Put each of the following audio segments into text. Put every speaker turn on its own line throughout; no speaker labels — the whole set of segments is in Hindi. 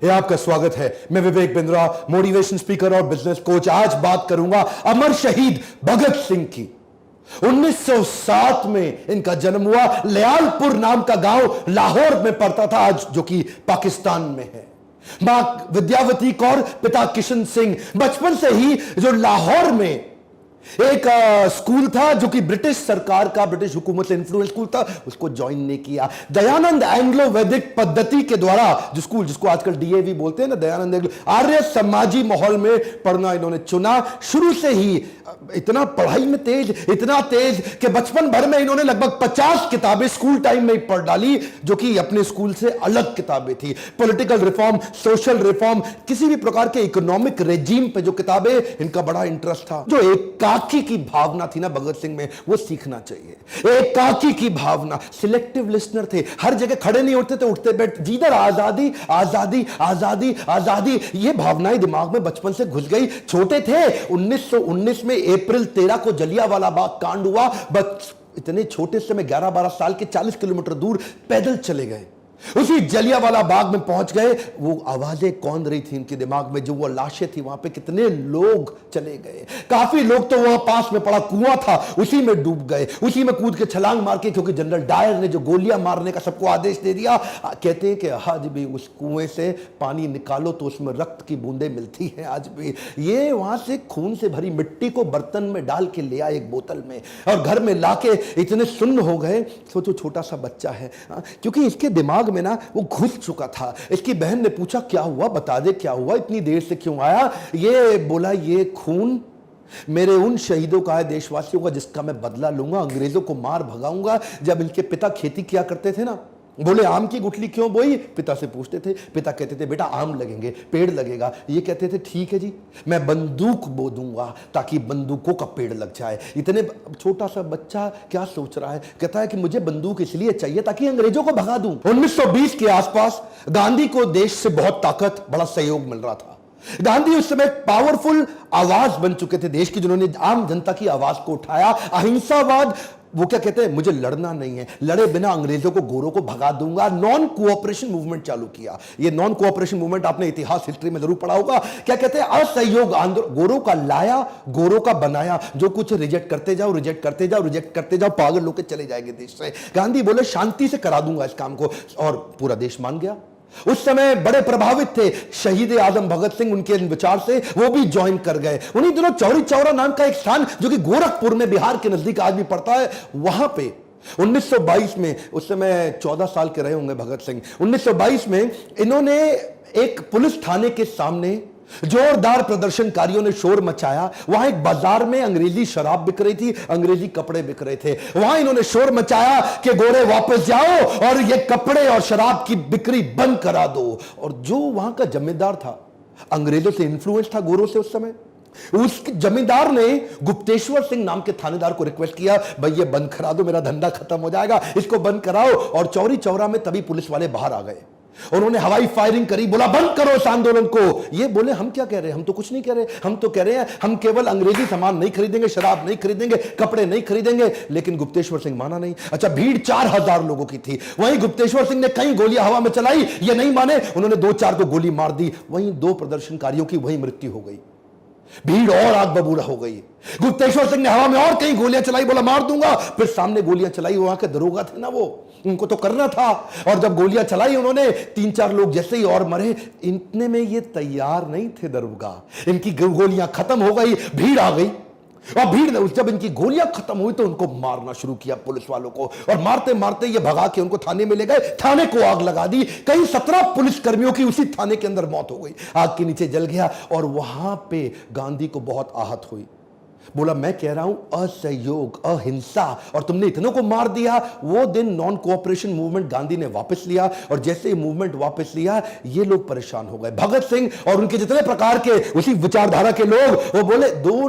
ये आपका स्वागत है। मैं विवेक बिंद्रा, मोटिवेशन स्पीकर और बिजनेस कोच। आज बात करूंगा अमर शहीद भगत सिंह की। 1907 में इनका जन्म हुआ। लयालपुर नाम का गांव लाहौर में पड़ता था, आज जो कि पाकिस्तान में है। मां विद्यावती कौर, पिता किशन सिंह। बचपन से ही जो लाहौर में एक स्कूल था जो कि ब्रिटिश सरकार का, ब्रिटिश हुकूमत से इन्फ्लुएंस स्कूल था, उसको ज्वाइन नहीं किया। दयानंद एंग्लो वैदिक पद्धति के द्वारा जो स्कूल, जिसको आजकल डीएवी बोलते हैं ना, दयानंद एंग्लो, आर्य समाजी माहौल में पढ़ना इन्होंने चुना। शुरू से ही इतना पढ़ाई में तेज, इतना तेज कि बचपन भर में इन्होंने लगभग 50 किताबें स्कूल टाइम में ही पढ़ डाली, जो कि अपने स्कूल से अलग किताबें थी। पॉलिटिकल रिफॉर्म, सोशल रिफॉर्म, किसी भी प्रकार के इकोनॉमिक रेजिम पे जो किताबें, इनका बड़ा इंटरेस्ट था। जो एकाकी की भावना थी ना भगत सिंह में, वो सीखना चाहिए। एकाकी की भावना, सिलेक्टिव लिसनर थे, हर जगह खड़े नहीं होते थे, उठते बैठ, जिधर आजादी आजादी आजादी आजादी, ये भावनाएं दिमाग में बचपन से घुस गई। छोटे थे, 1919 में अप्रैल 13 को जलियांवाला बाग कांड हुआ। बस इतने छोटे से में 11-12 साल के 40 किलोमीटर दूर पैदल चले गए। उसी जलियांवाला बाग में पहुंच गए। वो आवाजें कौन रही थी इनके दिमाग में, जो वो लाशें थी वहां पे, कितने लोग चले गए। काफी लोग तो वहां पास में पड़ा कुआं था, उसी में डूब गए, उसी में कूद के छलांग मार के, क्योंकि जनरल डायर ने जो गोलियां मारने का सबको आदेश दे दिया। कहते हैं कि आज भी उस कुएं से पानी निकालो तो उसमें रक्त की बूंदें मिलती हैं आज भी। ये वहां से खून से भरी मिट्टी को बर्तन में डाल के लिया एक बोतल में, और घर में लाके इतने सुन्न हो गए। सोचो छोटा सा बच्चा है, क्योंकि इसके दिमाग में ना वो घुस चुका था। इसकी बहन ने पूछा क्या हुआ, बता दे क्या हुआ, इतनी देर से क्यों आया। ये बोला ये खून मेरे उन शहीदों का है, देशवासियों का, जिसका मैं बदला लूंगा, अंग्रेजों को मार भगाऊंगा। जब इनके पिता खेती किया करते थे ना, बोले आम की गुठली क्यों बोई, पिता से पूछते थे। पिता कहते थे बेटा आम लगेंगे, पेड़ लगेगा। ये कहते थे ठीक है जी, मैं बंदूक बो दूंगा ताकि बंदूकों का पेड़ लग जाए। इतने छोटा सा बच्चा क्या सोच रहा है, कहता है कि मुझे बंदूक इसलिए चाहिए ताकि अंग्रेजों को भगा दूं। 1920 के आसपास गांधी को देश से बहुत ताकत, बड़ा सहयोग मिल रहा था। गांधी उस समय पावरफुल आवाज बन चुके थे देश की, जिन्होंने आम जनता की आवाज को उठाया। अहिंसावाद, वो क्या कहते हैं, मुझे लड़ना नहीं है, लड़े बिना अंग्रेजों को, गोरों को भगा दूंगा। नॉन कोऑपरेशन मूवमेंट चालू किया। ये नॉन कोऑपरेशन मूवमेंट आपने इतिहास, हिस्ट्री में जरूर पढ़ा होगा। क्या कहते हैं, असहयोग आंदोलन। गोरों का लाया, गोरों का बनाया, जो कुछ रिजेक्ट करते जाओ, रिजेक्ट करते जाओ, रिजेक्ट करते जाओ, पागल लोग चले जाएंगे देश से। गांधी बोले शांति से करा दूंगा इस काम को, और पूरा देश मान गया। उस समय बड़े प्रभावित थे शहीद आजम भगत सिंह उनके विचार से, वो भी ज्वाइन कर गए। उन्हीं दिनों चौरी चौरा नाम का एक स्थान, जो कि गोरखपुर में बिहार के नजदीक आज भी पड़ता है, वहां पे 1922 में, उस समय 14 साल के रहे होंगे भगत सिंह, 1922 में इन्होंने एक पुलिस थाने के सामने जोरदार प्रदर्शनकारियों ने शोर मचाया। वहां एक बाजार में अंग्रेजी शराब बिक रही थी, अंग्रेजी कपड़े बिक रहे थे। वहां इन्होंने शोर मचाया कि गोरे वापस जाओ और ये कपड़े और शराब की बिक्री बंद करा दो। और जो वहां का जमींदार था, अंग्रेजों से इन्फ्लुएंस था गोरों से उस समय, उस जमींदार ने गुप्तेश्वर सिंह नाम के थानेदार को रिक्वेस्ट किया, भाई ये बंद करा दो, मेरा धंधा खत्म हो जाएगा, इसको बंद कराओ। और चौरी चौरा में तभी पुलिस वाले बाहर आ गए। उन्होंने हवाई फायरिंग करी, बोला बंद करो इस आंदोलन को। ये बोले हम क्या कह रहे हैं, हम तो कुछ नहीं कह रहे, हम तो कह रहे हैं हम केवल अंग्रेजी सामान नहीं खरीदेंगे, शराब नहीं खरीदेंगे, कपड़े नहीं खरीदेंगे। लेकिन गुप्तेश्वर सिंह माना नहीं। अच्छा, भीड़ 4000 लोगों की थी। वहीं गुप्तेश्वर सिंह ने कई गोलियां हवा में चलाई, ये नहीं माने, उन्होंने 2-4 को गोली मार दी। वहीं 2 प्रदर्शनकारियों की वहीं मृत्यु हो गई। भीड़ और आग बबूला हो गई। गुप्तेश्वर सिंह ने हवा में और कई गोलियां चलाई, बोला मार दूंगा। फिर सामने गोलियां चलाई, वहां के दरोगा थे ना, वो उनको तो करना था। और जब गोलियां चलाई उन्होंने, 3-4 लोग जैसे ही और मरे। इतने में ये तैयार नहीं थे दरोगा, इनकी गोलियां खत्म हो गई, भीड़ आ गई। और भीड़ ने, जब इनकी गोलियां खत्म हुई तो उनको मारना शुरू किया पुलिस वालों को, और मारते मारते ये भगा के उनको थाने में ले गए, थाने को आग लगा दी। कई 17 पुलिस कर्मियों की उसी थाने के अंदर मौत हो गई, आग के नीचे जल गया। और वहां पे गांधी को बहुत आहत हुई। बोला मैं कह रहा हूं असहयोग, अहिंसा, और तुमने इतनों को मार दिया। वो दिन नॉन कोऑपरेशन मूवमेंट गांधी ने वापस लिया, और जैसे ही मूवमेंट वापस लिया, ये लोग परेशान हो गए। भगत सिंह और उनके जितने प्रकार के उसी विचारधारा के लोग, वो बोले 2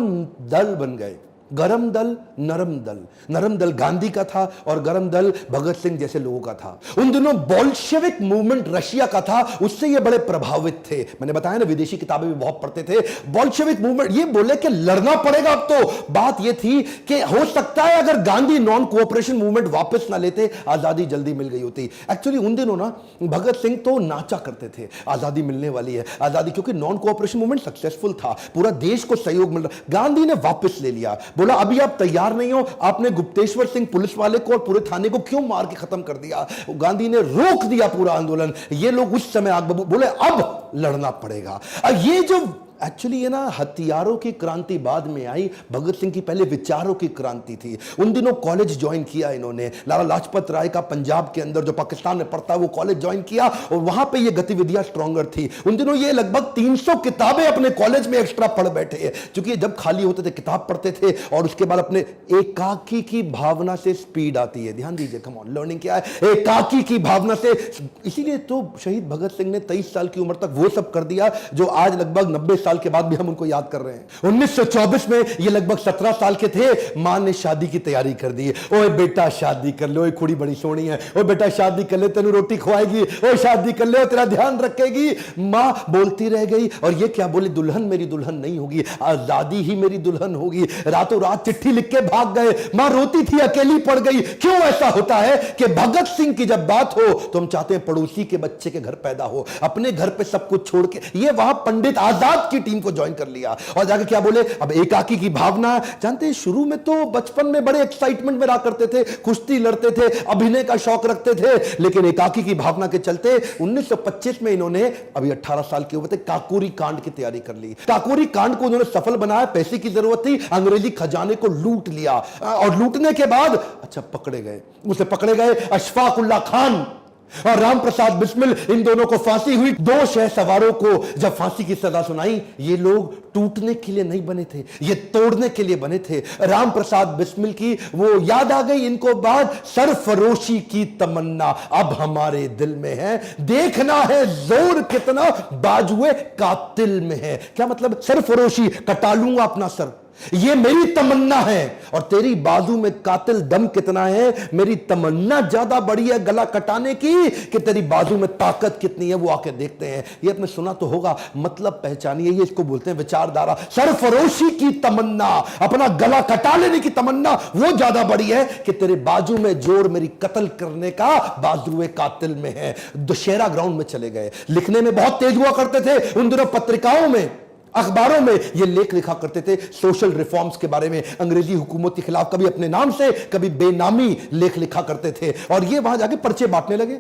दल बन गए। गरम दल, नरम दल। नरम दल गांधी का था और गरम दल भगत सिंह जैसे लोगों का था। उन दिनों बोल्शेविक मूवमेंट रशिया का था, उससे ये बड़े प्रभावित थे। मैंने बताया ना, विदेशी किताबें भी बहुत पढ़ते थे। बोल्शेविक मूवमेंट, ये बोले कि लड़ना पड़ेगा। अब तो बात ये थी कि हो सकता है अगर गांधी नॉन कोऑपरेशन मूवमेंट वापस ना लेते, आजादी जल्दी मिल गई होती। एक्चुअली उन दिनों ना भगत सिंह तो नाचा करते थे, आजादी मिलने वाली है, आजादी, क्योंकि नॉन कोऑपरेशन मूवमेंट सक्सेसफुल था, पूरा देश को सहयोग मिल रहा। गांधी ने वापस ले लिया, बोला अभी आप तैयार नहीं हो। आपने गुप्तेश्वर सिंह पुलिस वाले को और पूरे थाने को क्यों मार के खत्म कर दिया? गांधी ने रोक दिया पूरा आंदोलन। ये लोग उस समय आग बबूल बोले अब लड़ना पड़ेगा। ये जो एक्चुअली ये ना हथियारों की क्रांति बाद में आई, भगत सिंह की पहले विचारों की क्रांति थी। उन दिनों कॉलेज ज्वाइन किया इन्होंने, लाला लाजपत राय का पंजाब के अंदर जो पाकिस्तान में पढ़ता है वो कॉलेज ज्वाइन किया और वहां पे ये गतिविधियां स्ट्रॉन्गर थी। उन दिनों ये लगभग 300 किताबें अपने कॉलेज में एक्स्ट्रा पढ़ बैठे हैं, क्योंकि जब खाली होते थे किताब पढ़ते थे और उसके बाद अपने एकाकी की भावना से स्पीड आती है। ध्यान दीजिए, कम ऑन, लर्निंग क्या है? एकाकी की भावना से। इसीलिए तो शहीद भगत सिंह ने 23 साल की उम्र तक वो सब कर दिया जो आज लगभग 90 साल के बाद भी हम उनको याद कर रहे हैं। 1924 में ये लगभग 17 साल के थे, मां ने शादी की तैयारी कर दी। ओए बेटा शादी कर लो, कुड़ी बड़ी सोनी है, ओ बेटा शादी कर ले, तेनू रोटी खवाएगी, ओ शादी कर ले, तेरा ध्यान रखेगी। मां बोलती रह गई और ये क्या बोली? दुल्हन मेरी दुल्हन नहीं होगी, आजादी ही मेरी दुल्हन होगी। रातों रात चिट्ठी लिख के भाग गए। मां रोती थी, अकेली पड़ गई। क्यों ऐसा होता है कि भगत सिंह की जब बात हो तो हम चाहते हैं पड़ोसी के बच्चे के घर पैदा हो, अपने घर पे सब कुछ छोड़ के। ये वहां पंडित आजाद की टीम को ज्वाइन कर लिया और जाके क्या बोले? अब एकाकी की भावना। जानते हैं शुरू में तो बचपन में बड़े एक्साइटमेंट में रहा करते थे, कुश्ती लड़ते थे, अभिनय का शौक रखते थे, लेकिन एकाकी की भावना के चलते 1925 में इन्होंने, अभी 18 साल के हुए थे, काकोरी कांड की तैयारी कर ली। काकोरी कांड को उन्होंने सफल बनाया। पैसे की जरूरत थी, अंग्रेजी खजाने को लूट लिया और लूटने के बाद अच्छा पकड़े गए। उसे पकड़े गए अशफाक उल्लाह खान और राम प्रसाद बिस्मिल, इन दोनों को फांसी हुई। 2 शह सवारों को जब फांसी की सजा सुनाई, ये लोग टूटने के लिए नहीं बने थे, ये तोड़ने के लिए बने थे। राम प्रसाद बिस्मिल की वो याद आ गई इनको बात, सरफरोशी की तमन्ना अब हमारे दिल में है, देखना है जोर कितना बाजुए कातिल में है। क्या मतलब? सरफरोशी, कटा लूंगा अपना सर, ये मेरी तमन्ना है, और तेरी बाजू में कातिल दम कितना है? मेरी तमन्ना ज्यादा बड़ी है गला कटाने की कि तेरी बाजू में ताकत कितनी है, वो आके देखते हैं। ये आपने सुना तो होगा, मतलब पहचानिए, ये इसको बोलते हैं विचारधारा। सरफरोशी की तमन्ना, अपना गला कटा लेने की तमन्ना, वो ज्यादा बड़ी है कि तेरे बाजू में जोर मेरी कत्ल करने का बाजुए कातिल में है। दशहरा ग्राउंड में चले गए, लिखने में बहुत तेज हुआ करते थे उन दिनों। पत्रिकाओं में, अखबारों में ये लेख लिखा करते थे सोशल रिफॉर्म्स के बारे में, अंग्रेजी हुकूमत के खिलाफ, कभी अपने नाम से कभी बेनामी लेख लिखा करते थे। और ये वहां जाके पर्चे बांटने लगे।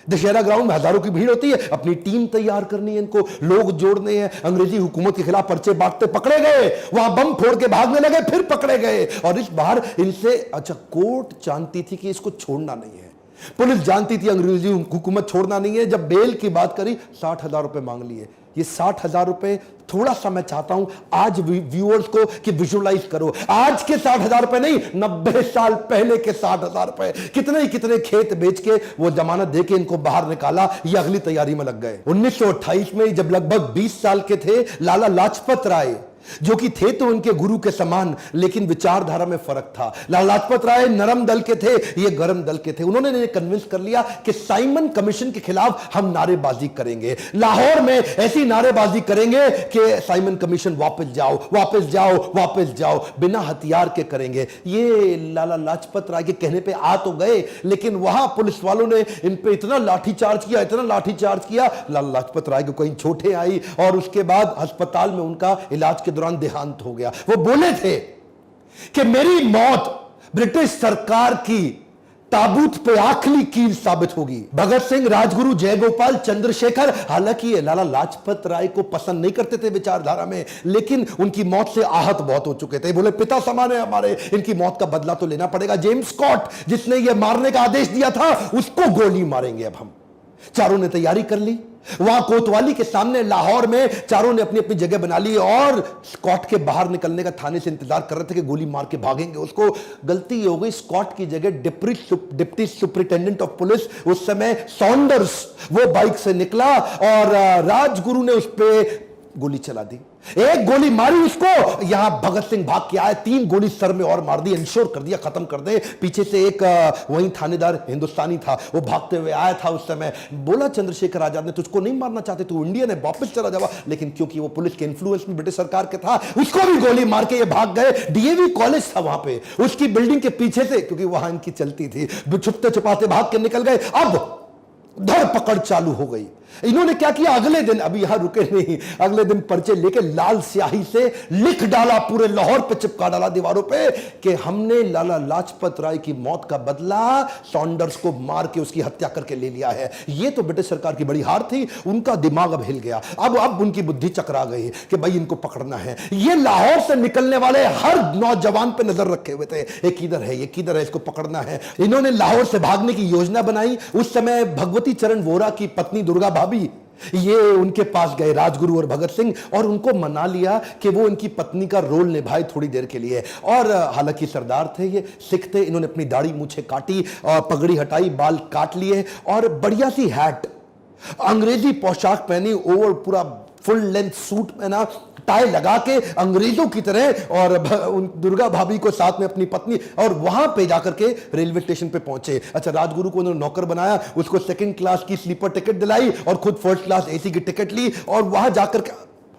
दशहरा ग्राउंड में हजारों की भीड़ होती है, अपनी टीम तैयार करनी है, इनको लोग जोड़ने हैं, अंग्रेजी हुकूमत के खिलाफ पर्चे बांटते पकड़े गए, वहां बम फोड़ के भागने लगे, फिर पकड़े गए। और इस बार इनसे, अच्छा, कोर्ट जानती थी कि इसको छोड़ना नहीं है, पुलिस जानती थी अंग्रेजी हुकूमत छोड़ना नहीं है। जब बेल की बात करी, 60,000 रुपए मांग लिए। ये 60,000 रुपए, थोड़ा सा मैं चाहता हूं आज व्यूअर्स को कि विजुअलाइज करो, आज के 60,000 रुपए नहीं, 90 साल पहले के 60,000 रुपए। कितने ही कितने खेत बेच के वो जमानत दे के इनको बाहर निकाला, ये अगली तैयारी में लग गए। 1928 में जब लगभग 20 साल के थे, लाला लाजपत राय, जो कि थे तो उनके गुरु के समान, लेकिन विचारधारा में फर्क था। लाला लाजपत राय नरम दल के थे, ये गरम दल के थे। उन्होंने कन्विंस कर लिया कि साइमन कमीशन के खिलाफ हम नारेबाजी करेंगे, लाहौर में ऐसी नारेबाजी करेंगे कि साइमन कमीशन वापस जाओ, वापस जाओ, वापस जाओ, बिना हथियार के करेंगे। ये लाला लाजपत राय के कहने पे आ तो गए, लेकिन वहां पुलिस वालों ने इन पे इतना लाठीचार्ज किया, इतना लाठीचार्ज किया, लाला लाजपत राय को कहीं चोटें आई और उसके बाद अस्पताल में उनका इलाज के दौरान देहांत हो गया। वो बोले थे कि मेरी मौत ब्रिटिश सरकार की ताबूत पे आखिरी कील साबित होगी। भगत सिंह, राजगुरु, जयगोपाल, चंद्रशेखर, हालांकि ये लाला लाजपत राय को पसंद नहीं करते थे विचारधारा में, लेकिन उनकी मौत से आहत बहुत हो चुके थे। बोले पिता समान है हमारे, इनकी मौत का बदला तो लेना पड़ेगा। जेम्स स्कॉट, जिसने ये मारने का आदेश दिया था, उसको गोली मारेंगे अब हम। चारों ने तैयारी कर ली। वहां कोतवाली के सामने लाहौर में चारों ने अपनी अपनी जगह बना ली और स्कॉट के बाहर निकलने का थाने से इंतजार कर रहे थे कि गोली मार के भागेंगे उसको। गलती हो गई, स्कॉट की जगह डिप्टी सुपरिटेंडेंट ऑफ पुलिस उस समय सॉन्डर्स, वो बाइक से निकला और राजगुरु ने उस पे गोली चला दी, एक गोली मारी उसको, यहां भगत सिंह भाग के आए, 3 गोली सर में और मार दी, इंश्योर कर दिया खत्म कर दे। पीछे से एक वही थानेदार हिंदुस्तानी था, वो भागते हुए आया था उस समय, बोला चंद्रशेखर आजाद ने तुझको नहीं मारना चाहते, तू इंडियन है, वापस चला जावा, लेकिन क्योंकि वो पुलिस के इन्फ्लुएंस में ब्रिटिश सरकार के था, उसको भी गोली मार के ये भाग गए। डीएवी कॉलेज था वहां पे, उसकी बिल्डिंग के पीछे से, क्योंकि वहां इनकी चलती थी, छुपते छुपाते भाग के निकल गए। अब धरपकड़ चालू हो गई। इन्होंने क्या किया, अगले दिन, अभी यहां रुके नहीं, अगले दिन पर्चे लेके लाल स्याही से लिख डाला, पूरे लाहौर पे चिपका डाला दीवारों पे कि हमने लाला लाजपत राय की मौत का बदला सॉन्डर्स को मार के उसकी हत्या करके ले लिया है। ये तो ब्रिटिश सरकार की बड़ी हार थी, उनका दिमाग अब हिल गया, अब उनकी बुद्धि चकरा गई कि भाई इनको पकड़ना है। ये लाहौर से निकलने वाले हर नौजवान पे नजर रखे हुए थे, ये किधर है, ये किधर है, इसको पकड़ना है। इन्होंने लाहौर से भागने की योजना बनाई। उस समय भगवती चरण वोरा की पत्नी दुर्गा भाभी, ये उनके पास गए राजगुरु और भगत सिंह, और उनको मना लिया कि वो इनकी पत्नी का रोल निभाए थोड़ी देर के लिए। और हालांकि सरदार थे, ये सिख थे, इन्होंने अपनी दाढ़ी मूछें काटी और पगड़ी हटाई, बाल काट लिए और बढ़िया सी हैट, अंग्रेजी पोशाक पहनी, ओवर पूरा फुल लेंथ सूट पहना, टाई लगा के अंग्रेजों की तरह, और दुर्गा भाभी को साथ में अपनी पत्नी, और वहां पे जाकर के रेलवे स्टेशन पे पहुंचे। अच्छा, राजगुरु को उन्होंने नौकर बनाया, उसको 2nd क्लास की स्लीपर टिकट दिलाई और खुद 1st क्लास एसी की टिकट ली, और वहां जाकर के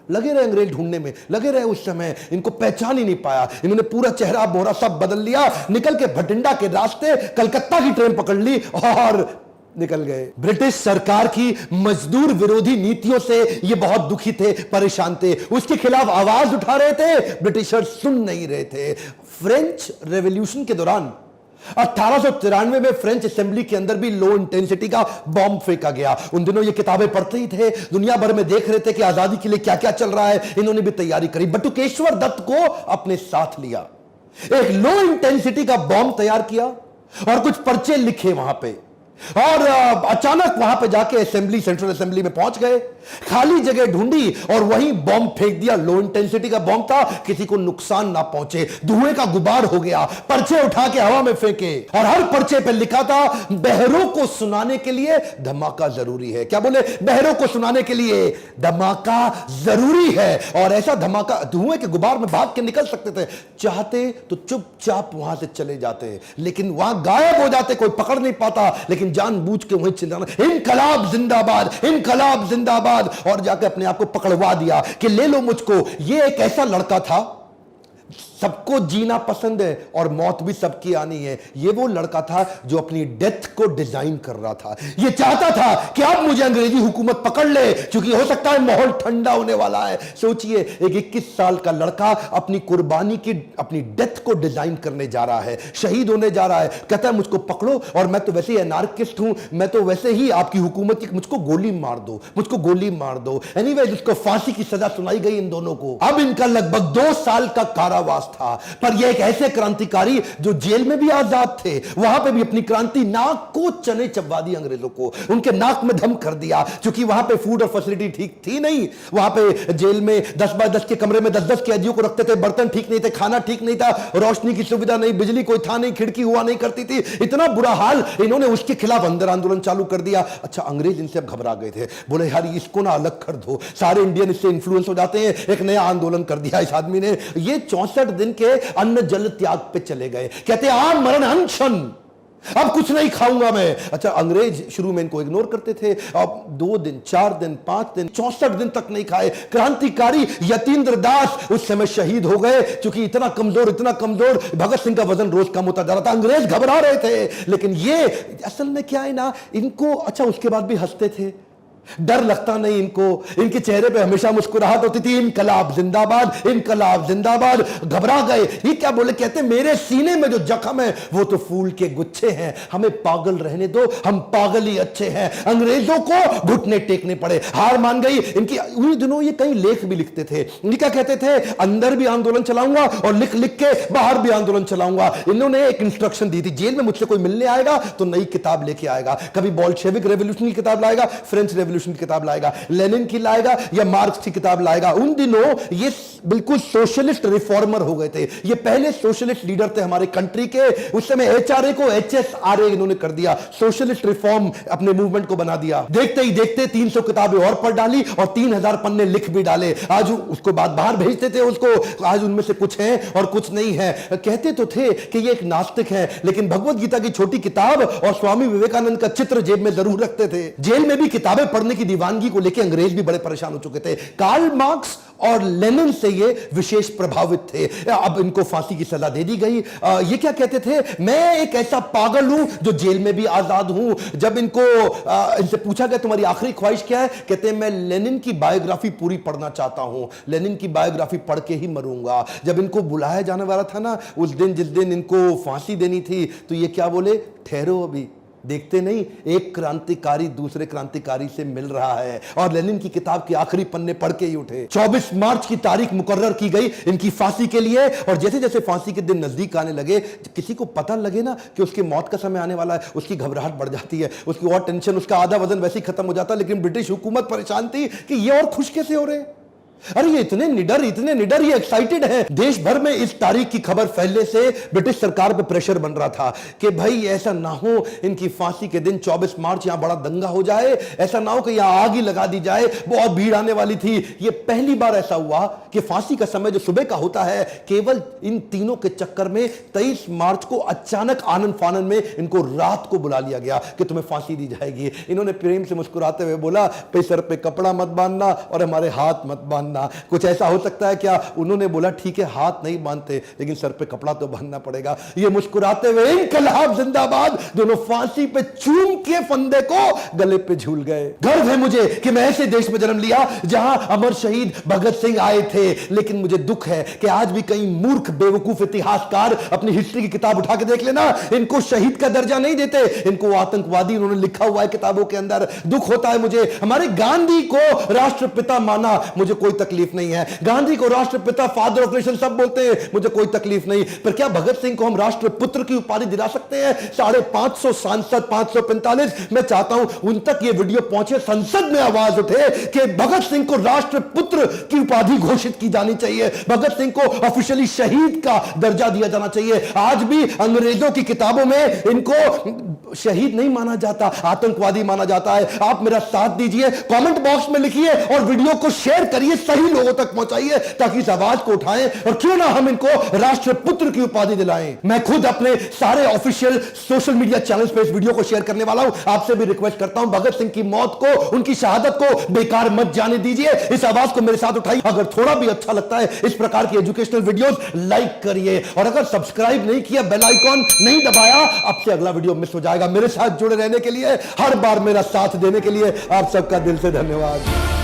लगे रहे अंग्रेज ढूंढने में, लगे रहे। उस समय इनको पहचान ही नहीं पाया, इन्होंने पूरा चेहरा मोहरा सब बदल लिया, निकल के भटिंडा के रास्ते कलकत्ता की ट्रेन पकड़ ली और निकल गए। ब्रिटिश सरकार की मजदूर विरोधी नीतियों से ये बहुत दुखी थे, परेशान थे, उसके खिलाफ आवाज उठा रहे थे, ब्रिटिशर्स सुन नहीं रहे थे। फ्रेंच रेवोल्यूशन के दौरान 1893 में फ्रेंच असेंबली के अंदर भी लो इंटेंसिटी का बॉम्ब फेंका गया। उन दिनों ये किताबें पढ़ते ही थे, दुनिया भर में देख रहे थे कि आजादी के लिए क्या क्या चल रहा है, इन्होंने भी तैयारी करी। बटुकेश्वर दत्त को अपने साथ लिया, एक लो इंटेंसिटी का बॉम्ब तैयार किया और कुछ पर्चे लिखे वहां पे, और अचानक वहां पे जाके असेंबली, सेंट्रल असेंबली में पहुंच गए, खाली जगह ढूंढी और वहीं बॉम्ब फेंक दिया। लो इंटेंसिटी का बॉम्ब था, किसी को नुकसान ना पहुंचे, धुएं का गुबार हो गया। पर्चे उठा के हवा में फेंके और हर पर्चे पे लिखा था, बहरों को सुनाने के लिए धमाका जरूरी है। क्या बोले? बहरों को सुनाने के लिए धमाका जरूरी है। और ऐसा धमाका, धुएं के गुबार में भाग के निकल सकते थे, चाहते तो चुपचाप वहां से चले जाते, लेकिन वहां गायब हो जाते, कोई पकड़ नहीं पाता, लेकिन जानबूझ के वहीं चिल्लाना, इनकलाब जिंदाबाद, इनकलाब जिंदाबाद, और जाकर अपने आप को पकड़वा दिया कि ले लो मुझको। ये एक ऐसा लड़का था, सबको जीना पसंद है और मौत भी सबकी आनी है। ये वो लड़का था जो अपनी डेथ को डिजाइन कर रहा था। ये चाहता था कि अब मुझे अंग्रेजी हुकूमत पकड़ ले, क्योंकि हो सकता है माहौल ठंडा होने वाला है। सोचिए, एक 21 साल का लड़का अपनी कुर्बानी की, अपनी डेथ को डिजाइन करने जा रहा है, शहीद होने जा रहा है। कहता है मुझको पकड़ो, और मैं तो वैसे ही एनार्किस्ट हूं, मैं तो वैसे ही आपकी हुकूमत की, मुझको गोली मार दो, मुझको गोली मार दो। एनीवे, जिसको फांसी की सजा सुनाई गई इन दोनों को। अब इनका लगभग 2 साल का कारावास था। पर यह एक ऐसे क्रांतिकारी जो जेल में भी आजाद थे, वहां पे भी अपनी क्रांति, नाक को चने चबवा दी अंग्रेजों को, उनके नाक में दम कर दिया। क्योंकि वहां पे फूड और फैसिलिटी ठीक थी नहीं, वहां पे जेल में 10 बाय 10 के कमरे में 10-10 कैदियों को रखते थे, बर्तन ठीक नहीं थे, खाना ठीक नहीं था, रोशनी की सुविधा नहीं, बिजली कोई था नहीं, खिड़की हुआ नहीं करती थी, इतना बुरा हाल। इन्होंने उसके खिलाफ अंदर आंदोलन चालू कर दिया। अच्छा, अंग्रेज इनसे अब घबरा गए थे, बोले यार इसको ना अलग कर दो, सारे इंडियन इससे इंफ्लुएंस हो जाते हैं। एक नया आंदोलन कर दिया इस आदमी ने। ये 64 दिन के अन्न जल त्याग पे चले गए, कहते आम मरण अनशन, अब कुछ नहीं खाऊंगा मैं। अच्छा, अंग्रेज शुरू में इनको इग्नोर करते थे, अब 2 दिन, 4 दिन, 5 दिन, 64 दिन तक नहीं खाए। क्रांतिकारी यतीन्द्र दास उस समय शहीद हो गए, क्योंकि इतना कमजोर भगत सिंह का वजन रोज कम होता जा रहा था। अंग्रेज घबरा रहे थे, लेकिन ये असल में क्या है ना, इनको, अच्छा उसके बाद भी हंसते थे, डर लगता नहीं इनको, इनके चेहरे पे हमेशा मुस्कुराहट होती थी। इनकलाब जिंदाबाद, इनकलाब जिंदाबाद। घबरा गए, ये क्या बोले? कहते मेरे सीने में जो जख्म है वो तो फूल के गुच्छे हैं, हमें पागल रहने दो, हम पागल ही अच्छे हैं। अंग्रेजों को घुटने टेकने पड़े, हार मान गई इनकी। उन दिनों ये कई लेख भी लिखते थे, ये क्या कहते थे? अंदर भी आंदोलन चलाऊंगा और लिख लिख के बाहर भी आंदोलन चलाऊंगा। इन्होंने एक इंस्ट्रक्शन दी थी, जेल में मुझसे कोई मिलने आएगा तो नई किताब लेके आएगा, कभी बॉल्शेविक रेवोल्यूशन की किताब लाएगा, फ्रेंच रेवोल्यूशन रेवोल्यूशन की किताब लाएगा, लेनिन की लाएगा या मार्क्स की किताब लाएगा। उन दिनों ये बिल्कुल सोशलिस्ट रिफॉर्मर हो गए थे, ये पहले सोशलिस्ट लीडर थे हमारे कंट्री के। उस समय एचआरए को एचएसआरए इन्होंने कर दिया, सोशलिस्ट रिफॉर्म अपने मूवमेंट को बना दिया। देखते ही देखते 300 किताबें और पढ़ डाली और 3000 पन्ने लिख भी डाले। आज उसको बाद बाहर भेजते थे उसको, आज उनमें से कुछ है और कुछ नहीं है। कहते तो थे कि ये एक नास्तिक है, लेकिन भगवत गीता की छोटी किताब और स्वामी विवेकानंद का चित्र जेब में जरूर रखते थे। जेल में भी किताबें पढ़ने की दीवानगी को लेकर अंग्रेज भी बड़े परेशान हो चुके थे। कार्ल मार्क्स और लेनिन से ये विशेष प्रभावित थे। अब इनको फांसी की सजा दे दी गई। ये क्या कहते थे, मैं एक ऐसा पागल हूं जो जेल में भी आजाद हूं। जब इनसे पूछा गया तुम्हारी आखिरी ख्वाहिश क्या है, कहते हैं मैं लेनिन की बायोग्राफी पूरी पढ़ना चाहता हूं, लेनिन की बायोग्राफी पढ़ के ही मरूंगा। जब इनको बुलाया जाने वाला था ना, उस दिन जिस दिन इनको फांसी देनी थी, तो ये क्या बोले, ठहरो अभी, देखते नहीं एक क्रांतिकारी दूसरे क्रांतिकारी से मिल रहा है। और लेनिन की किताब के आखिरी पन्ने पढ़ के ही उठे। 24 मार्च की तारीख मुकर्रर की गई इनकी फांसी के लिए। और जैसे जैसे फांसी के दिन नजदीक आने लगे, किसी को पता लगे ना कि उसकी मौत का समय आने वाला है, उसकी घबराहट बढ़ जाती है, उसकी और टेंशन, उसका आधा वजन वैसे ही खत्म हो जाता। लेकिन ब्रिटिश हुकूमत परेशान थी कि ये और खुश कैसे हो रहे हैं। अरे ये इतने निडर, ये एक्साइटेड है। देश भर में इस तारीख की खबर फैलने से ब्रिटिश सरकार पे प्रेशर बन रहा था कि भाई ऐसा ना हो इनकी फांसी के दिन 24 मार्च यहां बड़ा दंगा हो जाए, ऐसा ना हो कि यहां आग ही लगा दी जाए। बहुत भीड़ आने वाली थी। ये पहली बार ऐसा हुआ कि फांसी का समय जो सुबह का होता है, केवल इन तीनों के चक्कर में 23 मार्च को अचानक आनंद फानन में इनको रात को बुला लिया गया कि तुम्हें फांसी दी जाएगी। इन्होंने प्रेम से मुस्कुराते हुए बोला, पे सर पे कपड़ा मत बांधना और हमारे हाथ मत बांधना। कुछ ऐसा हो सकता है क्या? उन्होंने बोला ठीक है हाथ नहीं बांधते, लेकिन सर पे कपड़ा तो बांधना पड़ेगा। ये मुस्कुराते हुए इनकलाब जिंदाबाद दोनों फांसी पे चूम के फंदे को गले पे झूल गए। गर्व है मुझे कि मैं ऐसे देश में जन्म लिया जहां अमर शहीद भगत सिंह आए थे। लेकिन मुझे दुख है कि आज भी कई मूर्ख बेवकूफ इतिहासकार अपनी हिस्ट्री की किताब उठा के देख लेना, इनको शहीद का दर्जा नहीं देते, इनको आतंकवादी उन्होंने लिखा हुआ है किताबों के अंदर। दुख होता है मुझे। हमारे गांधी को राष्ट्रपिता माना, मुझे कोई तकलीफ नहीं है। गांधी को राष्ट्रपिता, फादर ऑफ नेशन सब बोलते हैं, मुझे कोई तकलीफ नहीं। पर क्या भगत सिंह को हम राष्ट्रपुत्र की उपाधि दिला सकते हैं? 550 सांसद, 545, मैं चाहता हूं उन तक ये वीडियो पहुंचे, संसद में आवाज उठे कि भगत सिंह को राष्ट्रपुत्र की उपाधि घोषित की जानी चाहिए, भगत सिंह को ऑफिशियली शहीद का दर्जा दिया जाना चाहिए। आज भी अंग्रेजों की किताबों में इनको शहीद नहीं माना जाता, आतंकवादी माना जाता है। आप मेरा साथ दीजिए, कमेंट बॉक्स में लिखिए और वीडियो को शेयर करिए, सही लोगों तक पहुंचाइए ताकि इस आवाज को उठाएं और क्यों ना हम इनको राष्ट्रपुत्र की उपाधि दिलाएं। मैं खुद अपने सारे ऑफिशियल सोशल मीडिया चैनल्स पे इस वीडियो को शेयर करने वाला हूं। आपसे भी रिक्वेस्ट करता हूं, भगत सिंह की मौत को, उनकी शहादत को बेकार मत जाने दीजिए। इस आवाज को मेरे साथ उठाइए। अगर थोड़ा भी अच्छा लगता है इस प्रकार की एजुकेशनल वीडियोस, लाइक करिए और अगर सब्सक्राइब नहीं किया, बेल आइकॉन नहीं दबाया, अब से अगला वीडियो मिस हो जाएगा। मेरे साथ जुड़े रहने के लिए, हर बार मेरा साथ देने के लिए आप सबका दिल से धन्यवाद।